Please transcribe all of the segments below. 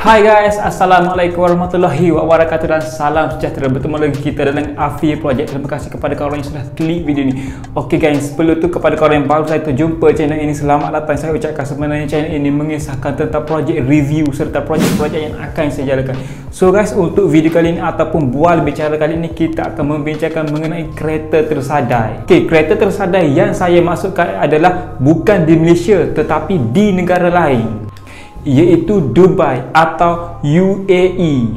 Hai guys, Assalamualaikum warahmatullahi wabarakatuh dan salam sejahtera. Bertemu lagi kita dalam Afi Project. Terima kasih kepada korang yang sudah klik video ni. Okey guys, sebelum tu kepada korang yang baru saja jumpa channel ini, selamat datang. Saya ucapkan sebenarnya channel ini mengisahkan tentang projek review serta projek-projek yang akan saya jalankan. So guys, untuk video kali ini ataupun bual bicara kali ini, kita akan membincangkan mengenai kereta tersadai. Okey, kereta tersadai yang saya maksudkan adalah bukan di Malaysia tetapi di negara lain, iaitu Dubai atau UAE.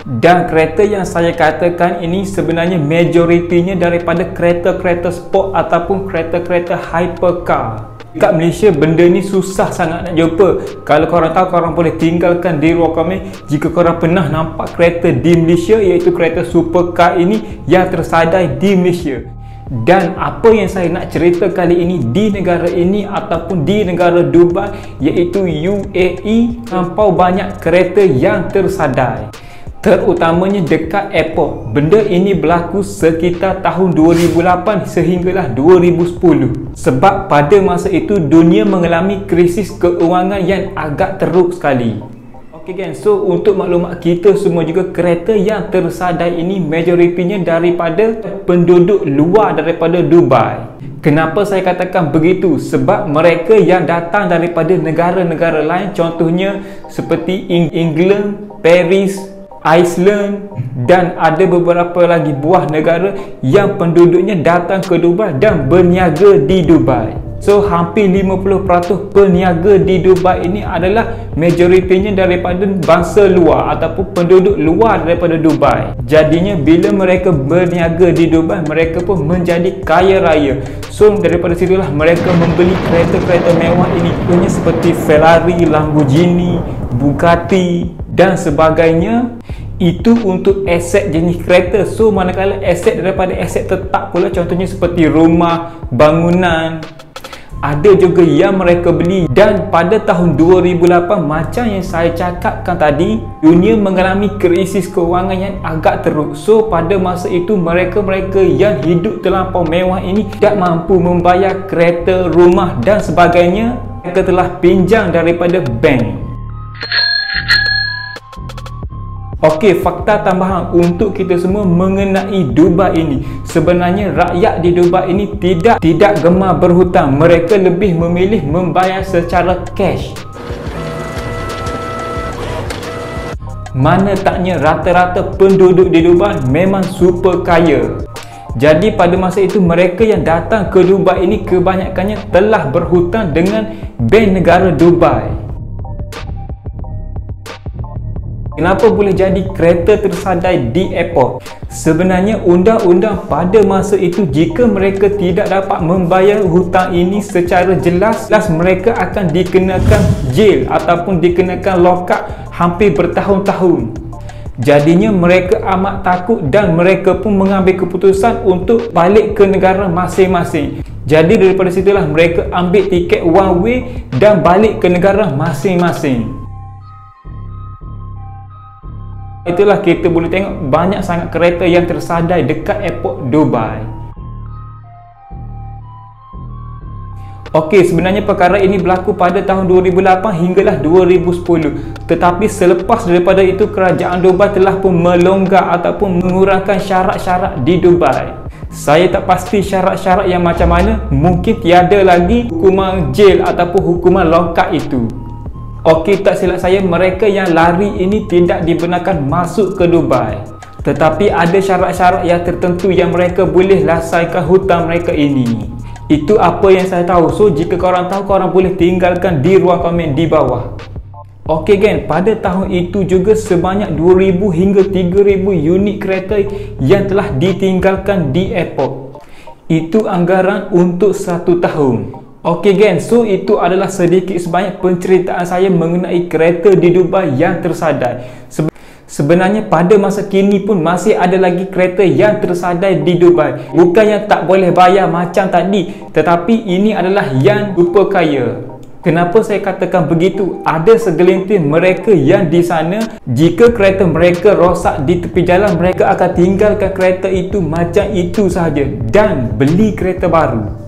Dan kereta yang saya katakan ini sebenarnya majoritinya daripada kereta-kereta sport ataupun kereta-kereta hypercar. Dekat Malaysia benda ni susah sangat nak jumpa. Kalau korang tahu, korang boleh tinggalkan di ruang komen jika korang pernah nampak kereta di Malaysia, iaitu kereta supercar ini yang tersadai di Malaysia. Dan apa yang saya nak cerita kali ini di negara ini ataupun di negara Dubai, iaitu UAE, terlampau banyak kereta yang tersadai, terutamanya dekat airport. Benda ini berlaku sekitar tahun 2008 sehinggalah 2010. Sebab pada masa itu dunia mengalami krisis keuangan yang agak teruk sekali. Okey kan, so untuk maklumat kita semua juga, kereta yang tersadai ini majoritinya daripada penduduk luar daripada Dubai. Kenapa saya katakan begitu? Sebab mereka yang datang daripada negara-negara lain, contohnya seperti England, Paris, Iceland, dan ada beberapa lagi buah negara yang penduduknya datang ke Dubai dan berniaga di Dubai. So hampir 50% peniaga di Dubai ini adalah majoritinya daripada bangsa luar ataupun penduduk luar daripada Dubai. Jadinya bila mereka berniaga di Dubai, mereka pun menjadi kaya raya. So daripada situlah mereka membeli kereta-kereta mewah ini, punya seperti Ferrari, Lamborghini, Bugatti dan sebagainya. Itu untuk aset jenis kereta. So manakala aset daripada aset tetap pula, contohnya seperti rumah, bangunan, ada juga yang mereka beli. Dan pada tahun 2008, macam yang saya cakapkan tadi, dunia mengalami krisis keuangan yang agak teruk. So pada masa itu mereka-mereka yang hidup terlampau mewah ini tidak mampu membayar kereta, rumah dan sebagainya. Mereka telah pinjam daripada bank. Okey, fakta tambahan untuk kita semua mengenai Dubai ini. Sebenarnya rakyat di Dubai ini tidak gemar berhutang. Mereka lebih memilih membayar secara cash. Mana taknya rata-rata penduduk di Dubai memang super kaya. Jadi pada masa itu mereka yang datang ke Dubai ini kebanyakannya telah berhutang dengan bank negara Dubai. Kenapa boleh jadi kereta tersadai di airport? Sebenarnya undang-undang pada masa itu, jika mereka tidak dapat membayar hutang ini secara jelas, mereka akan dikenakan jail ataupun dikenakan lock up hampir bertahun-tahun. Jadinya mereka amat takut dan mereka pun mengambil keputusan untuk balik ke negara masing-masing. Jadi daripada situlah mereka ambil tiket one way dan balik ke negara masing-masing. Itulah kita boleh tengok banyak sangat kereta yang tersadai dekat airport Dubai. Okey, sebenarnya perkara ini berlaku pada tahun 2008 hinggalah 2010. Tetapi selepas daripada itu, kerajaan Dubai telah pun melonggar ataupun mengurangkan syarat-syarat di Dubai. Saya tak pasti syarat-syarat yang macam mana. Mungkin tiada lagi hukuman jail ataupun hukuman lock up itu. Okey, tak silap saya, mereka yang lari ini tidak dibenarkan masuk ke Dubai. Tetapi ada syarat-syarat yang tertentu yang mereka boleh lasaikan hutang mereka ini. Itu apa yang saya tahu. So jika korang tahu, korang boleh tinggalkan di ruang komen di bawah. Okey geng, pada tahun itu juga sebanyak 2,000 hingga 3,000 unit kereta yang telah ditinggalkan di airport. Itu anggaran untuk 1 tahun. Okey geng, so itu adalah sedikit sebanyak penceritaan saya mengenai kereta di Dubai yang tersadai. Sebenarnya pada masa kini pun masih ada lagi kereta yang tersadai di Dubai. Bukan yang tak boleh bayar macam tadi, tetapi ini adalah yang super kaya. Kenapa saya katakan begitu? Ada segelintir mereka yang di sana, jika kereta mereka rosak di tepi jalan, mereka akan tinggalkan kereta itu macam itu sahaja dan beli kereta baru.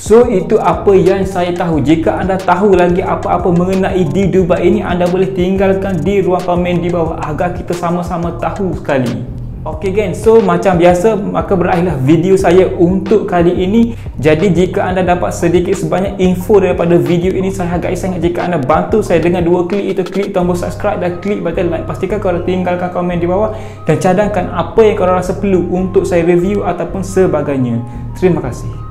So itu apa yang saya tahu. Jika anda tahu lagi apa-apa mengenai di Dubai ini, anda boleh tinggalkan di ruang komen di bawah agar kita sama-sama tahu sekali. Ok guys, so macam biasa maka berakhirlah video saya untuk kali ini. Jadi jika anda dapat sedikit sebanyak info daripada video ini, saya hargai sangat jika anda bantu saya dengan 2 klik, itu klik tombol subscribe dan klik button like. Pastikan korang tinggalkan komen di bawah dan cadangkan apa yang korang rasa perlu untuk saya review ataupun sebagainya. Terima kasih.